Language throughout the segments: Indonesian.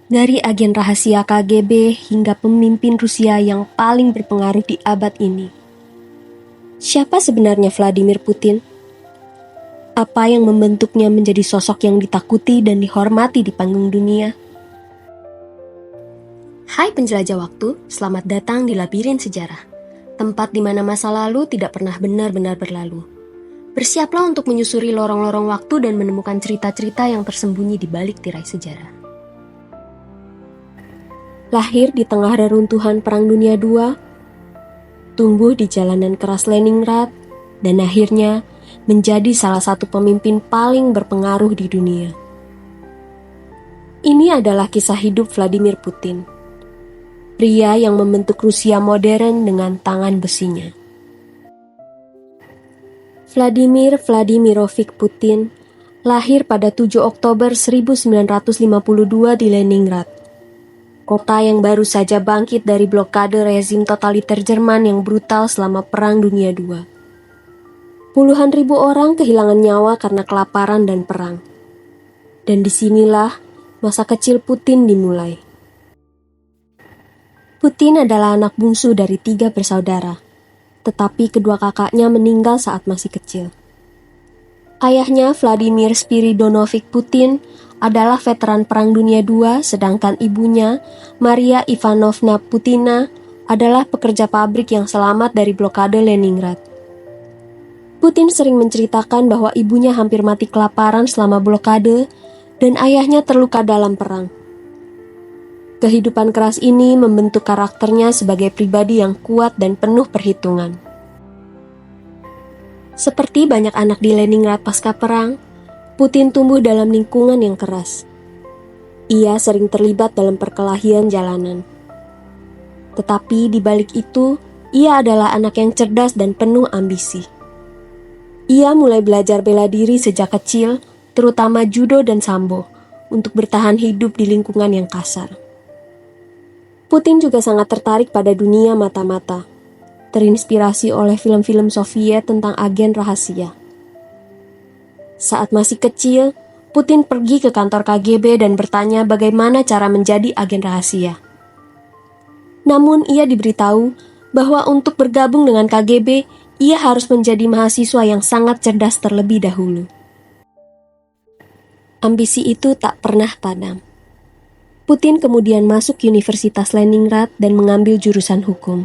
Dari agen rahasia KGB hingga pemimpin Rusia yang paling berpengaruh di abad ini. Siapa sebenarnya Vladimir Putin? Apa yang membentuknya menjadi sosok yang ditakuti dan dihormati di panggung dunia? Hai penjelajah waktu, selamat datang di Labirin Sejarah, tempat di mana masa lalu tidak pernah benar-benar berlalu. Bersiaplah untuk menyusuri lorong-lorong waktu dan menemukan cerita-cerita yang tersembunyi di balik tirai sejarah. Lahir di tengah reruntuhan Perang Dunia II, tumbuh di jalanan keras Leningrad, dan akhirnya menjadi salah satu pemimpin paling berpengaruh di dunia. Ini adalah kisah hidup Vladimir Putin, pria yang membentuk Rusia modern dengan tangan besinya. Vladimir Vladimirovich Putin lahir pada 7 Oktober 1952 di Leningrad, kota yang baru saja bangkit dari blokade rezim totaliter Jerman yang brutal selama Perang Dunia II. Puluhan ribu orang kehilangan nyawa karena kelaparan dan perang. Dan disinilah masa kecil Putin dimulai. Putin adalah anak bungsu dari 3 bersaudara, tetapi kedua kakaknya meninggal saat masih kecil. Ayahnya, Vladimir Spiridonovich Putin, adalah veteran Perang Dunia II, sedangkan ibunya, Maria Ivanovna Putina, adalah pekerja pabrik yang selamat dari blokade Leningrad. Putin sering menceritakan bahwa ibunya hampir mati kelaparan selama blokade dan ayahnya terluka dalam perang. Kehidupan keras ini membentuk karakternya sebagai pribadi yang kuat dan penuh perhitungan. Seperti banyak anak di Leningrad pasca perang, Putin tumbuh dalam lingkungan yang keras. Ia sering terlibat dalam perkelahian jalanan. Tetapi di balik itu, ia adalah anak yang cerdas dan penuh ambisi. Ia mulai belajar bela diri sejak kecil, terutama judo dan sambo, untuk bertahan hidup di lingkungan yang kasar. Putin juga sangat tertarik pada dunia mata-mata, terinspirasi oleh film-film Soviet tentang agen rahasia. Saat masih kecil, Putin pergi ke kantor KGB dan bertanya bagaimana cara menjadi agen rahasia. Namun ia diberitahu bahwa untuk bergabung dengan KGB, ia harus menjadi mahasiswa yang sangat cerdas terlebih dahulu. Ambisi itu tak pernah padam. Putin kemudian masuk Universitas Leningrad dan mengambil jurusan hukum.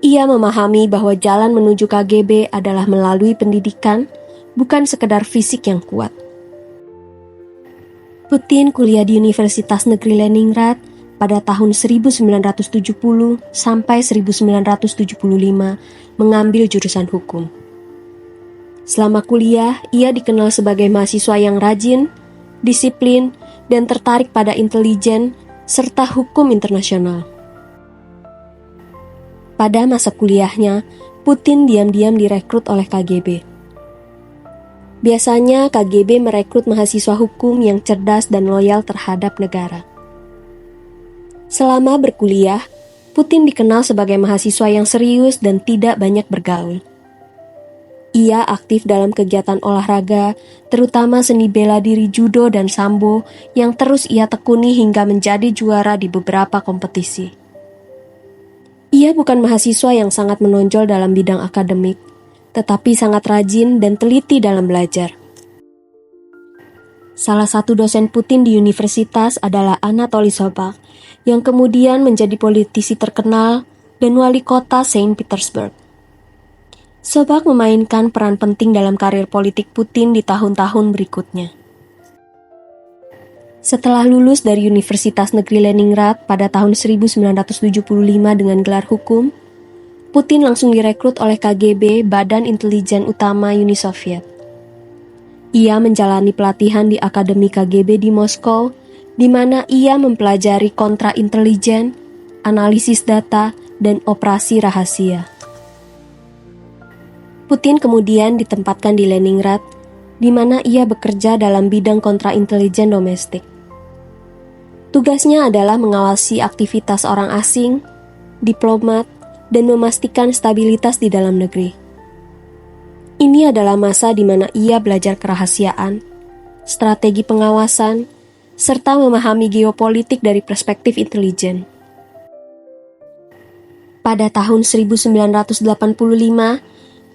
Ia memahami bahwa jalan menuju KGB adalah melalui pendidikan, bukan sekedar fisik yang kuat. Putin kuliah di Universitas Negeri Leningrad pada tahun 1970 sampai 1975 mengambil jurusan hukum. Selama kuliah, ia dikenal sebagai mahasiswa yang rajin, disiplin, dan tertarik pada intelijen serta hukum internasional. Pada masa kuliahnya, Putin diam-diam direkrut oleh KGB. Biasanya KGB merekrut mahasiswa hukum yang cerdas dan loyal terhadap negara. Selama berkuliah, Putin dikenal sebagai mahasiswa yang serius dan tidak banyak bergaul. Ia aktif dalam kegiatan olahraga, terutama seni bela diri judo dan sambo yang terus ia tekuni hingga menjadi juara di beberapa kompetisi. Ia bukan mahasiswa yang sangat menonjol dalam bidang akademik, tetapi sangat rajin dan teliti dalam belajar. Salah satu dosen Putin di universitas adalah Anatoly Sobchak, yang kemudian menjadi politisi terkenal dan wali kota Saint Petersburg. Sobchak memainkan peran penting dalam karir politik Putin di tahun-tahun berikutnya. Setelah lulus dari Universitas Negeri Leningrad pada tahun 1975 dengan gelar hukum, Putin langsung direkrut oleh KGB, Badan Intelijen Utama Uni Soviet. Ia menjalani pelatihan di Akademi KGB di Moskow, di mana ia mempelajari kontraintelijen, analisis data, dan operasi rahasia. Putin kemudian ditempatkan di Leningrad, di mana ia bekerja dalam bidang kontraintelijen domestik. Tugasnya adalah mengawasi aktivitas orang asing, diplomat, dan memastikan stabilitas di dalam negeri. Ini adalah masa di mana ia belajar kerahasiaan, strategi pengawasan, serta memahami geopolitik dari perspektif intelijen. Pada tahun 1985,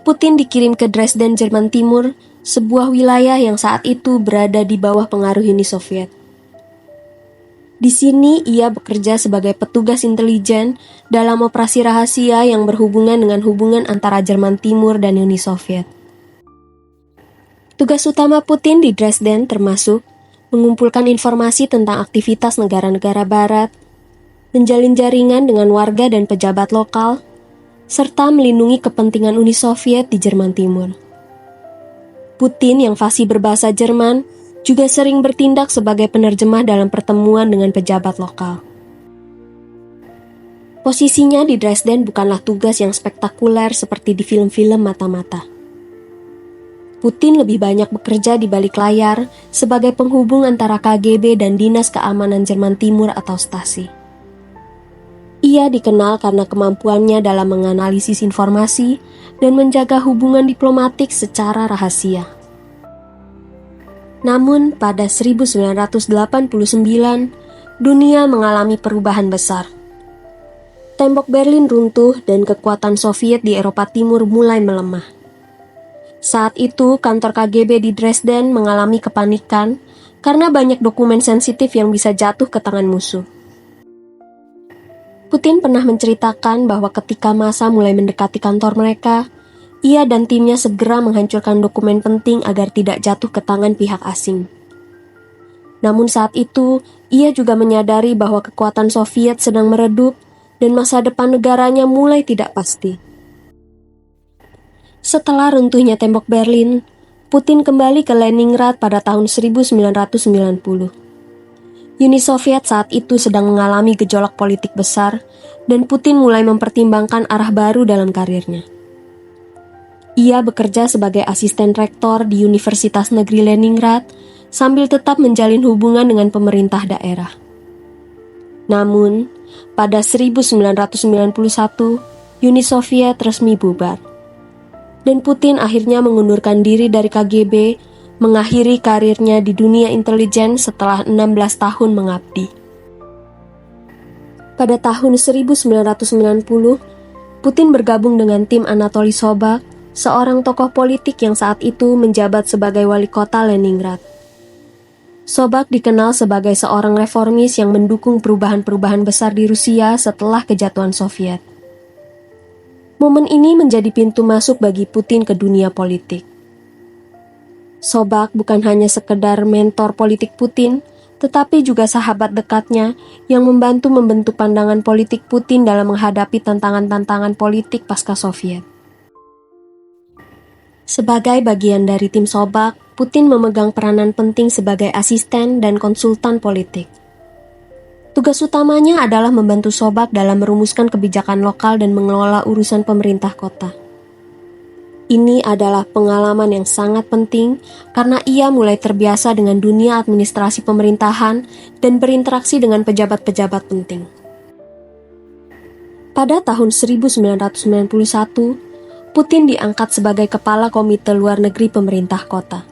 Putin dikirim ke Dresden, Jerman Timur, sebuah wilayah yang saat itu berada di bawah pengaruh Uni Soviet. Di sini ia bekerja sebagai petugas intelijen dalam operasi rahasia yang berhubungan dengan hubungan antara Jerman Timur dan Uni Soviet. Tugas utama Putin di Dresden termasuk mengumpulkan informasi tentang aktivitas negara-negara barat, menjalin jaringan dengan warga dan pejabat lokal, serta melindungi kepentingan Uni Soviet di Jerman Timur. Putin yang fasih berbahasa Jerman juga sering bertindak sebagai penerjemah dalam pertemuan dengan pejabat lokal. Posisinya di Dresden bukanlah tugas yang spektakuler seperti di film-film mata-mata. Putin lebih banyak bekerja di balik layar sebagai penghubung antara KGB dan Dinas Keamanan Jerman Timur atau Stasi. Ia dikenal karena kemampuannya dalam menganalisis informasi dan menjaga hubungan diplomatik secara rahasia. Namun pada 1989, dunia mengalami perubahan besar. Tembok Berlin runtuh dan kekuatan Soviet di Eropa Timur mulai melemah. Saat itu, kantor KGB di Dresden mengalami kepanikan karena banyak dokumen sensitif yang bisa jatuh ke tangan musuh. Putin pernah menceritakan bahwa ketika massa mulai mendekati kantor mereka, ia dan timnya segera menghancurkan dokumen penting agar tidak jatuh ke tangan pihak asing. Namun saat itu, ia juga menyadari bahwa kekuatan Soviet sedang meredup dan masa depan negaranya mulai tidak pasti. Setelah runtuhnya tembok Berlin, Putin kembali ke Leningrad pada tahun 1990. Uni Soviet saat itu sedang mengalami gejolak politik besar, dan Putin mulai mempertimbangkan arah baru dalam karirnya. Ia bekerja sebagai asisten rektor di Universitas Negeri Leningrad, sambil tetap menjalin hubungan dengan pemerintah daerah. Namun, pada 1991, Uni Soviet resmi bubar. Dan Putin akhirnya mengundurkan diri dari KGB, mengakhiri karirnya di dunia intelijen setelah 16 tahun mengabdi. Pada tahun 1990, Putin bergabung dengan tim Anatoly Sobak, seorang tokoh politik yang saat itu menjabat sebagai wali kota Leningrad. Sobak dikenal sebagai seorang reformis yang mendukung perubahan-perubahan besar di Rusia setelah kejatuhan Soviet. Momen ini menjadi pintu masuk bagi Putin ke dunia politik. Sobak bukan hanya sekedar mentor politik Putin, tetapi juga sahabat dekatnya yang membantu membentuk pandangan politik Putin dalam menghadapi tantangan-tantangan politik pasca Soviet. Sebagai bagian dari tim Sobak, Putin memegang peranan penting sebagai asisten dan konsultan politik. Tugas utamanya adalah membantu Sobak dalam merumuskan kebijakan lokal dan mengelola urusan pemerintah kota. Ini adalah pengalaman yang sangat penting karena ia mulai terbiasa dengan dunia administrasi pemerintahan dan berinteraksi dengan pejabat-pejabat penting. Pada tahun 1991, Putin diangkat sebagai Kepala Komite Luar Negeri Pemerintah Kota.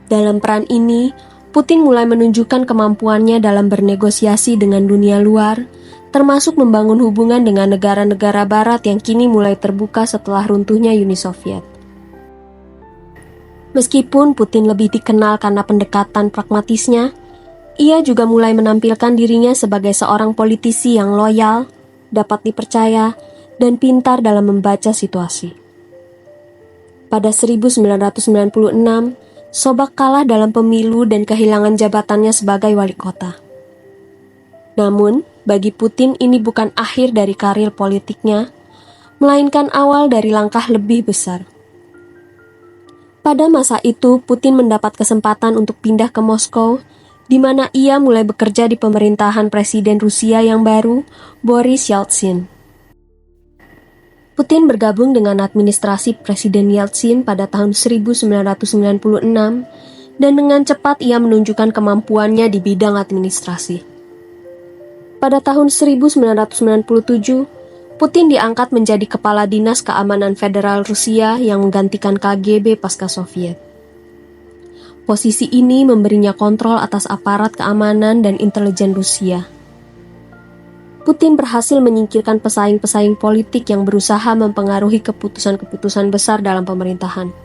Dalam peran ini, Putin mulai menunjukkan kemampuannya dalam bernegosiasi dengan dunia luar, termasuk membangun hubungan dengan negara-negara barat yang kini mulai terbuka setelah runtuhnya Uni Soviet. Meskipun Putin lebih dikenal karena pendekatan pragmatisnya, ia juga mulai menampilkan dirinya sebagai seorang politisi yang loyal, dapat dipercaya, dan pintar dalam membaca situasi. Pada 1996, Sobak kalah dalam pemilu dan kehilangan jabatannya sebagai wali kota. Namun, bagi Putin ini bukan akhir dari karir politiknya, melainkan awal dari langkah lebih besar. Pada masa itu, Putin mendapat kesempatan untuk pindah ke Moskow, di mana ia mulai bekerja di pemerintahan Presiden Rusia yang baru, Boris Yeltsin. Putin bergabung dengan administrasi Presiden Yeltsin pada tahun 1996 dan dengan cepat ia menunjukkan kemampuannya di bidang administrasi. Pada tahun 1997, Putin diangkat menjadi Kepala Dinas Keamanan Federal Rusia yang menggantikan KGB pasca Soviet. Posisi ini memberinya kontrol atas aparat keamanan dan intelijen Rusia. Putin berhasil menyingkirkan pesaing-pesaing politik yang berusaha mempengaruhi keputusan-keputusan besar dalam pemerintahan.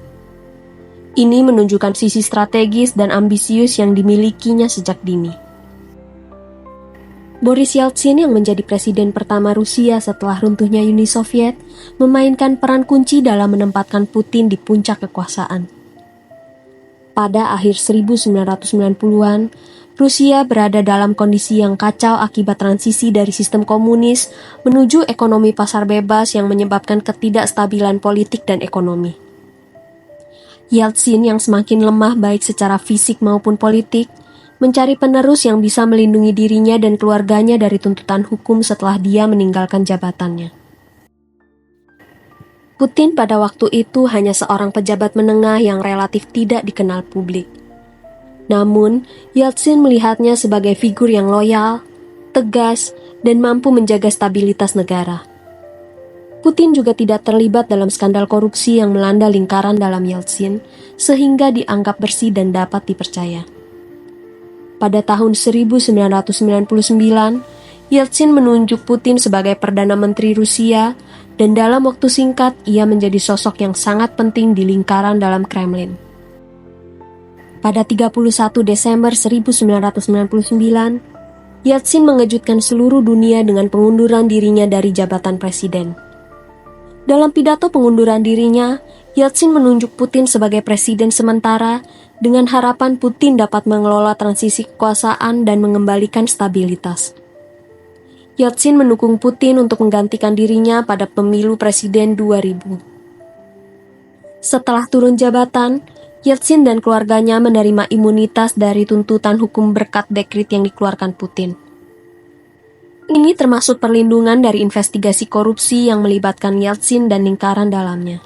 Ini menunjukkan sisi strategis dan ambisius yang dimilikinya sejak dini. Boris Yeltsin yang menjadi presiden pertama Rusia setelah runtuhnya Uni Soviet memainkan peran kunci dalam menempatkan Putin di puncak kekuasaan. Pada akhir 1990-an, Rusia berada dalam kondisi yang kacau akibat transisi dari sistem komunis menuju ekonomi pasar bebas yang menyebabkan ketidakstabilan politik dan ekonomi. Yeltsin yang semakin lemah baik secara fisik maupun politik, mencari penerus yang bisa melindungi dirinya dan keluarganya dari tuntutan hukum setelah dia meninggalkan jabatannya. Putin pada waktu itu hanya seorang pejabat menengah yang relatif tidak dikenal publik. Namun, Yeltsin melihatnya sebagai figur yang loyal, tegas, dan mampu menjaga stabilitas negara. Putin juga tidak terlibat dalam skandal korupsi yang melanda lingkaran dalam Yeltsin, sehingga dianggap bersih dan dapat dipercaya. Pada tahun 1999, Yeltsin menunjuk Putin sebagai Perdana Menteri Rusia, dan dalam waktu singkat ia menjadi sosok yang sangat penting di lingkaran dalam Kremlin. Pada 31 Desember 1999, Yeltsin mengejutkan seluruh dunia dengan pengunduran dirinya dari jabatan presiden. Dalam pidato pengunduran dirinya, Yeltsin menunjuk Putin sebagai presiden sementara dengan harapan Putin dapat mengelola transisi kekuasaan dan mengembalikan stabilitas. Yeltsin mendukung Putin untuk menggantikan dirinya pada pemilu presiden 2000. Setelah turun jabatan, Yeltsin dan keluarganya menerima imunitas dari tuntutan hukum berkat dekret yang dikeluarkan Putin. Ini termasuk perlindungan dari investigasi korupsi yang melibatkan Yeltsin dan lingkaran dalamnya.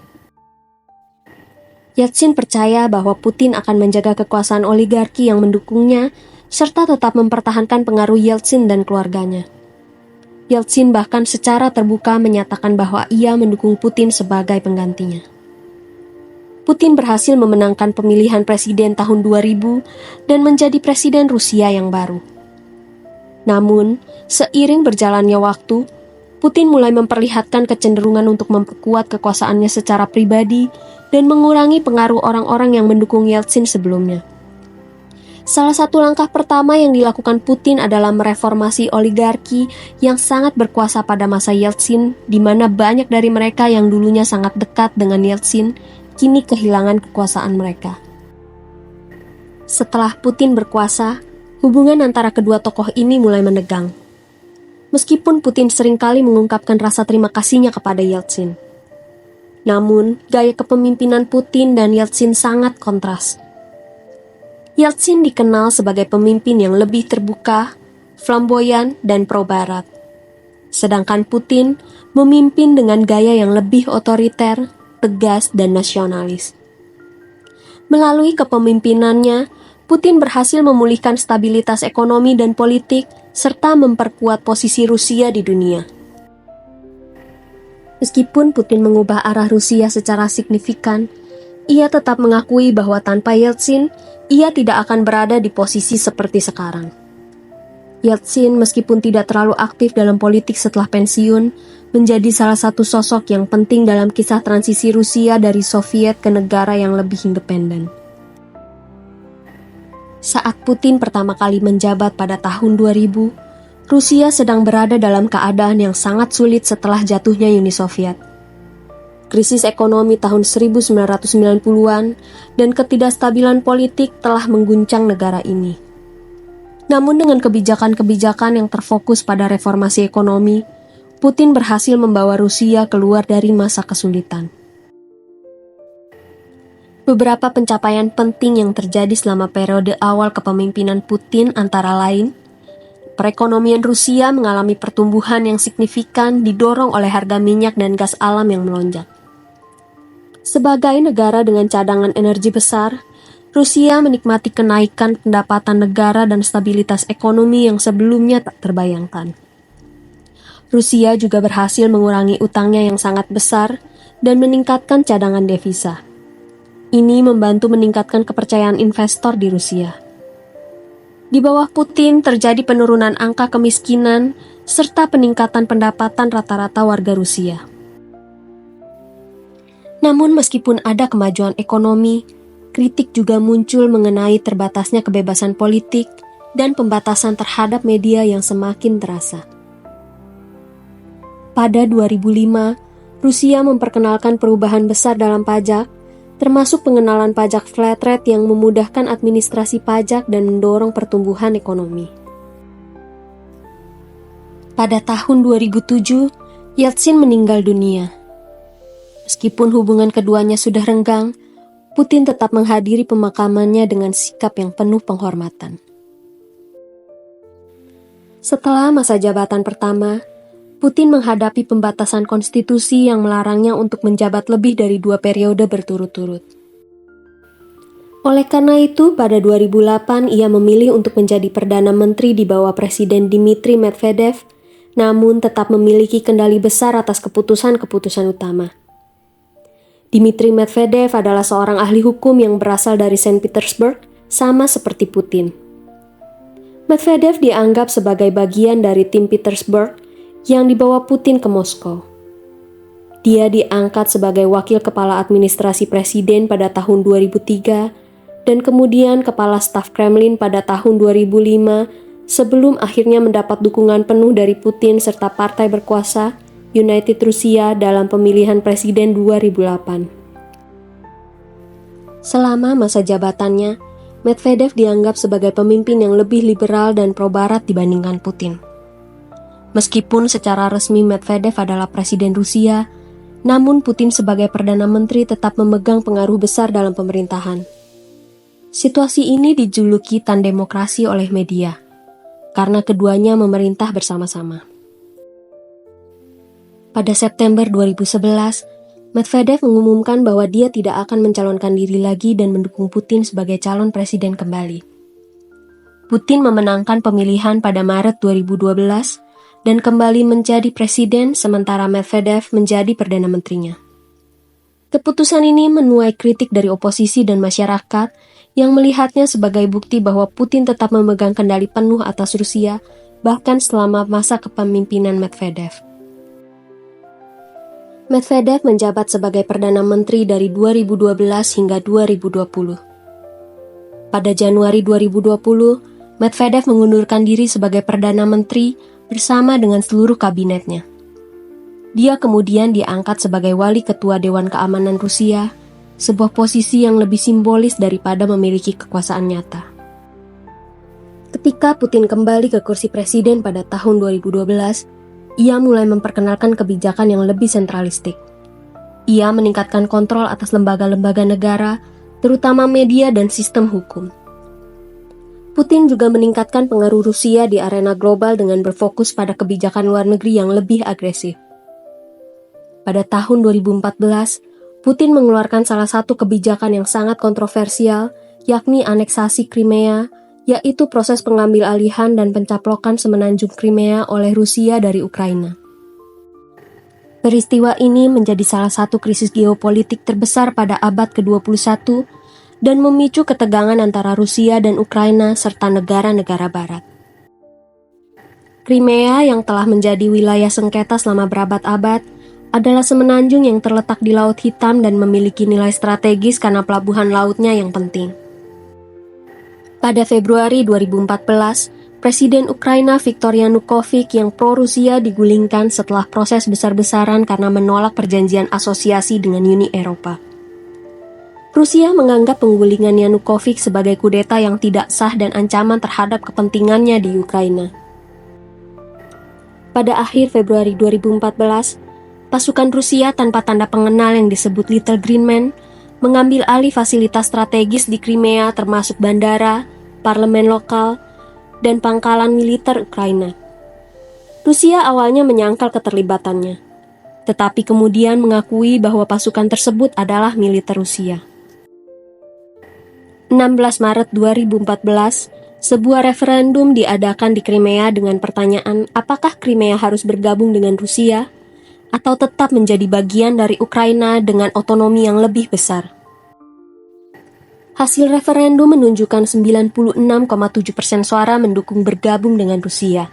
Yeltsin percaya bahwa Putin akan menjaga kekuasaan oligarki yang mendukungnya, serta tetap mempertahankan pengaruh Yeltsin dan keluarganya. Yeltsin bahkan secara terbuka menyatakan bahwa ia mendukung Putin sebagai penggantinya. Putin berhasil memenangkan pemilihan presiden tahun 2000 dan menjadi presiden Rusia yang baru. Namun, seiring berjalannya waktu, Putin mulai memperlihatkan kecenderungan untuk memperkuat kekuasaannya secara pribadi dan mengurangi pengaruh orang-orang yang mendukung Yeltsin sebelumnya. Salah satu langkah pertama yang dilakukan Putin adalah mereformasi oligarki yang sangat berkuasa pada masa Yeltsin, di mana banyak dari mereka yang dulunya sangat dekat dengan Yeltsin, kini kehilangan kekuasaan mereka. Setelah Putin berkuasa, hubungan antara kedua tokoh ini mulai menegang. Meskipun Putin seringkali mengungkapkan rasa terima kasihnya kepada Yeltsin. Namun, gaya kepemimpinan Putin dan Yeltsin sangat kontras. Yeltsin dikenal sebagai pemimpin yang lebih terbuka, flamboyan, dan pro-barat. Sedangkan Putin memimpin dengan gaya yang lebih otoriter, tegas, dan nasionalis. Melalui kepemimpinannya, Putin berhasil memulihkan stabilitas ekonomi dan politik, serta memperkuat posisi Rusia di dunia. Meskipun Putin mengubah arah Rusia secara signifikan, ia tetap mengakui bahwa tanpa Yeltsin, ia tidak akan berada di posisi seperti sekarang. Yeltsin meskipun tidak terlalu aktif dalam politik setelah pensiun, menjadi salah satu sosok yang penting dalam kisah transisi Rusia dari Soviet ke negara yang lebih independen. Saat Putin pertama kali menjabat pada tahun 2000, Rusia sedang berada dalam keadaan yang sangat sulit setelah jatuhnya Uni Soviet. Krisis ekonomi tahun 1990-an dan ketidakstabilan politik telah mengguncang negara ini. Namun dengan kebijakan-kebijakan yang terfokus pada reformasi ekonomi, Putin berhasil membawa Rusia keluar dari masa kesulitan. Beberapa pencapaian penting yang terjadi selama periode awal kepemimpinan Putin antara lain, perekonomian Rusia mengalami pertumbuhan yang signifikan didorong oleh harga minyak dan gas alam yang melonjak. Sebagai negara dengan cadangan energi besar, Rusia menikmati kenaikan pendapatan negara dan stabilitas ekonomi yang sebelumnya tak terbayangkan. Rusia juga berhasil mengurangi utangnya yang sangat besar dan meningkatkan cadangan devisa. Ini membantu meningkatkan kepercayaan investor di Rusia. Di bawah Putin terjadi penurunan angka kemiskinan serta peningkatan pendapatan rata-rata warga Rusia. Namun meskipun ada kemajuan ekonomi, kritik juga muncul mengenai terbatasnya kebebasan politik dan pembatasan terhadap media yang semakin terasa. Pada 2005, Rusia memperkenalkan perubahan besar dalam pajak, termasuk pengenalan pajak flat rate yang memudahkan administrasi pajak dan mendorong pertumbuhan ekonomi. Pada tahun 2007, Yeltsin meninggal dunia. Meskipun hubungan keduanya sudah renggang, Putin tetap menghadiri pemakamannya dengan sikap yang penuh penghormatan. Setelah masa jabatan pertama, Putin menghadapi pembatasan konstitusi yang melarangnya untuk menjabat lebih dari 2 periode berturut-turut. Oleh karena itu, pada 2008 ia memilih untuk menjadi Perdana Menteri di bawah Presiden Dmitry Medvedev, namun tetap memiliki kendali besar atas keputusan-keputusan utama. Dmitry Medvedev adalah seorang ahli hukum yang berasal dari Saint Petersburg, sama seperti Putin. Medvedev dianggap sebagai bagian dari tim Petersburg yang dibawa Putin ke Moskow. Dia diangkat sebagai wakil kepala administrasi presiden pada tahun 2003 dan kemudian kepala staf Kremlin pada tahun 2005 sebelum akhirnya mendapat dukungan penuh dari Putin serta partai berkuasa United Rusia dalam pemilihan presiden 2008. Selama masa jabatannya, Medvedev dianggap sebagai pemimpin yang lebih liberal dan pro-barat dibandingkan Putin. Meskipun secara resmi Medvedev adalah presiden Rusia, namun Putin sebagai Perdana Menteri tetap memegang pengaruh besar dalam pemerintahan. Situasi ini dijuluki tandemokrasi oleh media, karena keduanya memerintah bersama-sama. Pada September 2011, Medvedev mengumumkan bahwa dia tidak akan mencalonkan diri lagi dan mendukung Putin sebagai calon presiden kembali. Putin memenangkan pemilihan pada Maret 2012 dan kembali menjadi presiden sementara Medvedev menjadi Perdana Menterinya. Keputusan ini menuai kritik dari oposisi dan masyarakat yang melihatnya sebagai bukti bahwa Putin tetap memegang kendali penuh atas Rusia bahkan selama masa kepemimpinan Medvedev. Medvedev menjabat sebagai Perdana Menteri dari 2012 hingga 2020. Pada Januari 2020, Medvedev mengundurkan diri sebagai Perdana Menteri bersama dengan seluruh kabinetnya. Dia kemudian diangkat sebagai wali ketua Dewan Keamanan Rusia, sebuah posisi yang lebih simbolis daripada memiliki kekuasaan nyata. Ketika Putin kembali ke kursi presiden pada tahun 2012, ia mulai memperkenalkan kebijakan yang lebih sentralistik. Ia meningkatkan kontrol atas lembaga-lembaga negara, terutama media dan sistem hukum. Putin juga meningkatkan pengaruh Rusia di arena global dengan berfokus pada kebijakan luar negeri yang lebih agresif. Pada tahun 2014, Putin mengeluarkan salah satu kebijakan yang sangat kontroversial, yakni aneksasi Crimea, yaitu proses pengambil alihan dan pencaplokan semenanjung Crimea oleh Rusia dari Ukraina. Peristiwa ini menjadi salah satu krisis geopolitik terbesar pada abad ke-21 dan memicu ketegangan antara Rusia dan Ukraina serta negara-negara barat. Crimea yang telah menjadi wilayah sengketa selama berabad-abad adalah semenanjung yang terletak di Laut Hitam dan memiliki nilai strategis karena pelabuhan lautnya yang penting. Pada Februari 2014, Presiden Ukraina Viktor Yanukovych yang pro-Rusia digulingkan setelah proses besar-besaran karena menolak perjanjian asosiasi dengan Uni Eropa. Rusia menganggap penggulingan Yanukovych sebagai kudeta yang tidak sah dan ancaman terhadap kepentingannya di Ukraina. Pada akhir Februari 2014, pasukan Rusia tanpa tanda pengenal yang disebut Little Green Men mengambil alih fasilitas strategis di Crimea termasuk bandara, parlemen lokal, dan pangkalan militer Ukraina. Rusia awalnya menyangkal keterlibatannya, tetapi kemudian mengakui bahwa pasukan tersebut adalah militer Rusia. 16 Maret 2014, sebuah referendum diadakan di Crimea dengan pertanyaan apakah Crimea harus bergabung dengan Rusia atau tetap menjadi bagian dari Ukraina dengan otonomi yang lebih besar. Hasil referendum menunjukkan 96,7% suara mendukung bergabung dengan Rusia.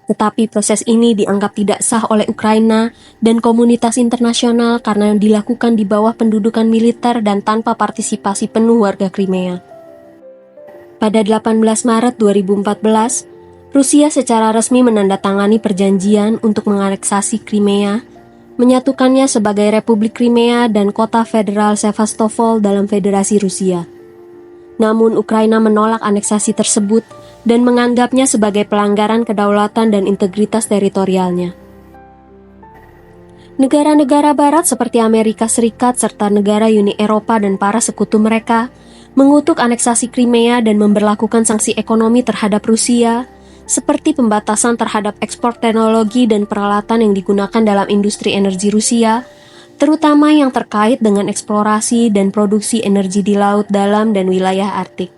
Tetapi proses ini dianggap tidak sah oleh Ukraina dan komunitas internasional karena dilakukan di bawah pendudukan militer dan tanpa partisipasi penuh warga Crimea. Pada 18 Maret 2014, Rusia secara resmi menandatangani perjanjian untuk menganeksasi Crimea, menyatukannya sebagai Republik Crimea dan kota federal Sevastopol dalam Federasi Rusia. Namun Ukraina menolak aneksasi tersebut dan menganggapnya sebagai pelanggaran kedaulatan dan integritas teritorialnya. Negara-negara barat seperti Amerika Serikat serta negara Uni Eropa dan para sekutu mereka mengutuk aneksasi Crimea dan memberlakukan sanksi ekonomi terhadap Rusia, seperti pembatasan terhadap ekspor teknologi dan peralatan yang digunakan dalam industri energi Rusia, terutama yang terkait dengan eksplorasi dan produksi energi di laut dalam dan wilayah Arktik.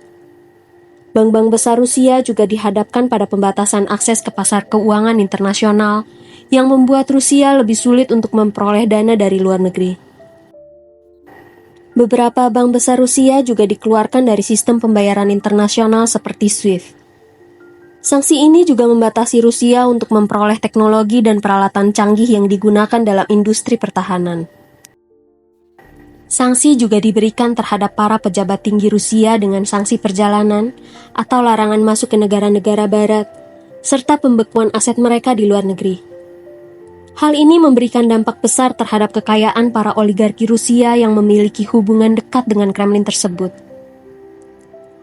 Bank-bank besar Rusia juga dihadapkan pada pembatasan akses ke pasar keuangan internasional yang membuat Rusia lebih sulit untuk memperoleh dana dari luar negeri. Beberapa bank besar Rusia juga dikeluarkan dari sistem pembayaran internasional seperti SWIFT. Sanksi ini juga membatasi Rusia untuk memperoleh teknologi dan peralatan canggih yang digunakan dalam industri pertahanan. Sanksi juga diberikan terhadap para pejabat tinggi Rusia dengan sanksi perjalanan atau larangan masuk ke negara-negara barat, serta pembekuan aset mereka di luar negeri. Hal ini memberikan dampak besar terhadap kekayaan para oligarki Rusia yang memiliki hubungan dekat dengan Kremlin tersebut.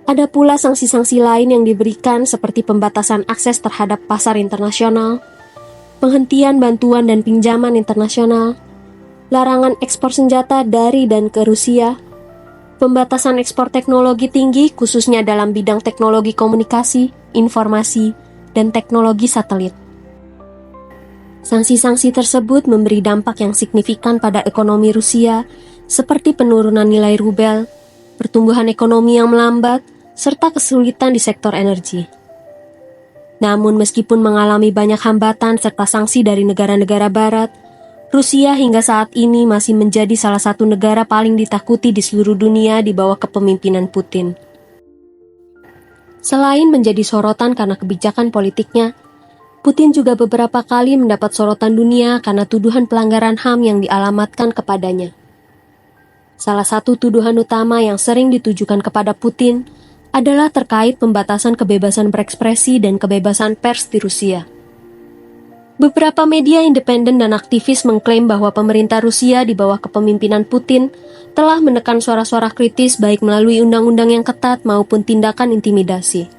Ada pula sanksi-sanksi lain yang diberikan seperti pembatasan akses terhadap pasar internasional, penghentian bantuan dan pinjaman internasional, larangan ekspor senjata dari dan ke Rusia, pembatasan ekspor teknologi tinggi khususnya dalam bidang teknologi komunikasi, informasi, dan teknologi satelit. Sanksi-sanksi tersebut memberi dampak yang signifikan pada ekonomi Rusia seperti penurunan nilai rubel, pertumbuhan ekonomi yang melambat, serta kesulitan di sektor energi. Namun meskipun mengalami banyak hambatan serta sanksi dari negara-negara barat, Rusia hingga saat ini masih menjadi salah satu negara paling ditakuti di seluruh dunia di bawah kepemimpinan Putin. Selain menjadi sorotan karena kebijakan politiknya, Putin juga beberapa kali mendapat sorotan dunia karena tuduhan pelanggaran HAM yang dialamatkan kepadanya. Salah satu tuduhan utama yang sering ditujukan kepada Putin adalah terkait pembatasan kebebasan berekspresi dan kebebasan pers di Rusia. Beberapa media independen dan aktivis mengklaim bahwa pemerintah Rusia di bawah kepemimpinan Putin telah menekan suara-suara kritis baik melalui undang-undang yang ketat maupun tindakan intimidasi.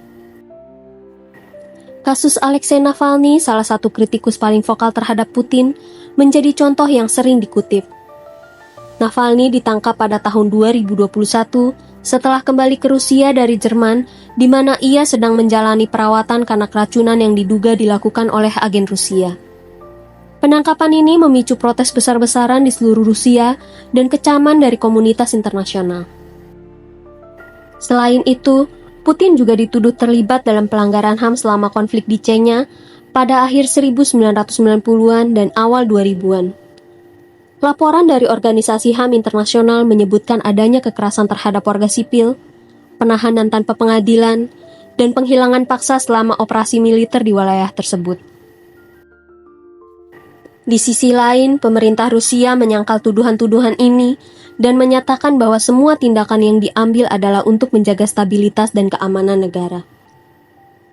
Kasus Alexei Navalny, salah satu kritikus paling vokal terhadap Putin, menjadi contoh yang sering dikutip. Navalny ditangkap pada tahun 2021 setelah kembali ke Rusia dari Jerman, di mana ia sedang menjalani perawatan karena keracunan yang diduga dilakukan oleh agen Rusia. Penangkapan ini memicu protes besar-besaran di seluruh Rusia dan kecaman dari komunitas internasional. Selain itu, Putin juga dituduh terlibat dalam pelanggaran HAM selama konflik di Chechnya pada akhir 1990-an dan awal 2000-an. Laporan dari organisasi HAM internasional menyebutkan adanya kekerasan terhadap warga sipil, penahanan tanpa pengadilan, dan penghilangan paksa selama operasi militer di wilayah tersebut. Di sisi lain, pemerintah Rusia menyangkal tuduhan-tuduhan ini dan menyatakan bahwa semua tindakan yang diambil adalah untuk menjaga stabilitas dan keamanan negara.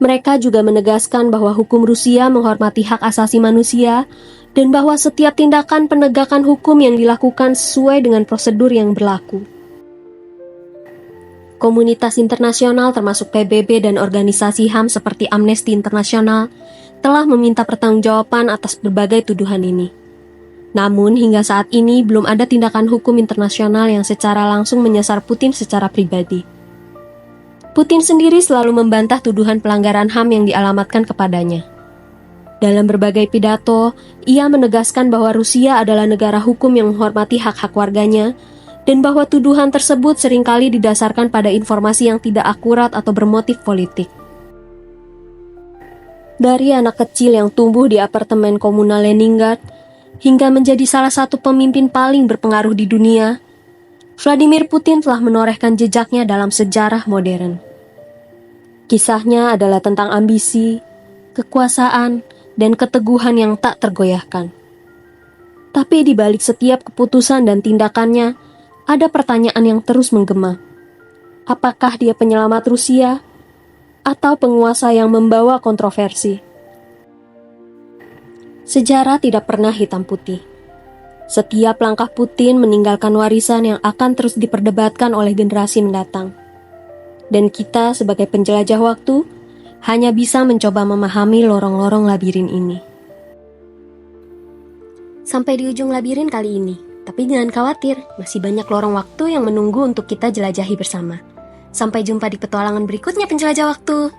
Mereka juga menegaskan bahwa hukum Rusia menghormati hak asasi manusia dan bahwa setiap tindakan penegakan hukum yang dilakukan sesuai dengan prosedur yang berlaku. Komunitas internasional termasuk PBB dan organisasi HAM seperti Amnesty International telah meminta pertanggungjawaban atas berbagai tuduhan ini. Namun hingga saat ini belum ada tindakan hukum internasional yang secara langsung menyasar Putin secara pribadi. Putin sendiri selalu membantah tuduhan pelanggaran HAM yang dialamatkan kepadanya. Dalam berbagai pidato, ia menegaskan bahwa Rusia adalah negara hukum yang menghormati hak-hak warganya, dan bahwa tuduhan tersebut seringkali didasarkan pada informasi yang tidak akurat atau bermotif politik. Dari anak kecil yang tumbuh di apartemen komunal Leningrad, hingga menjadi salah satu pemimpin paling berpengaruh di dunia, Vladimir Putin telah menorehkan jejaknya dalam sejarah modern. Kisahnya adalah tentang ambisi, kekuasaan, dan keteguhan yang tak tergoyahkan. Tapi di balik setiap keputusan dan tindakannya, ada pertanyaan yang terus menggema. Apakah dia penyelamat Rusia atau penguasa yang membawa kontroversi? Sejarah tidak pernah hitam putih. Setiap langkah Putin meninggalkan warisan yang akan terus diperdebatkan oleh generasi mendatang. Dan kita sebagai penjelajah waktu hanya bisa mencoba memahami lorong-lorong labirin ini. Sampai di ujung labirin kali ini, tapi jangan khawatir, masih banyak lorong waktu yang menunggu untuk kita jelajahi bersama. Sampai jumpa di petualangan berikutnya penjelajah waktu.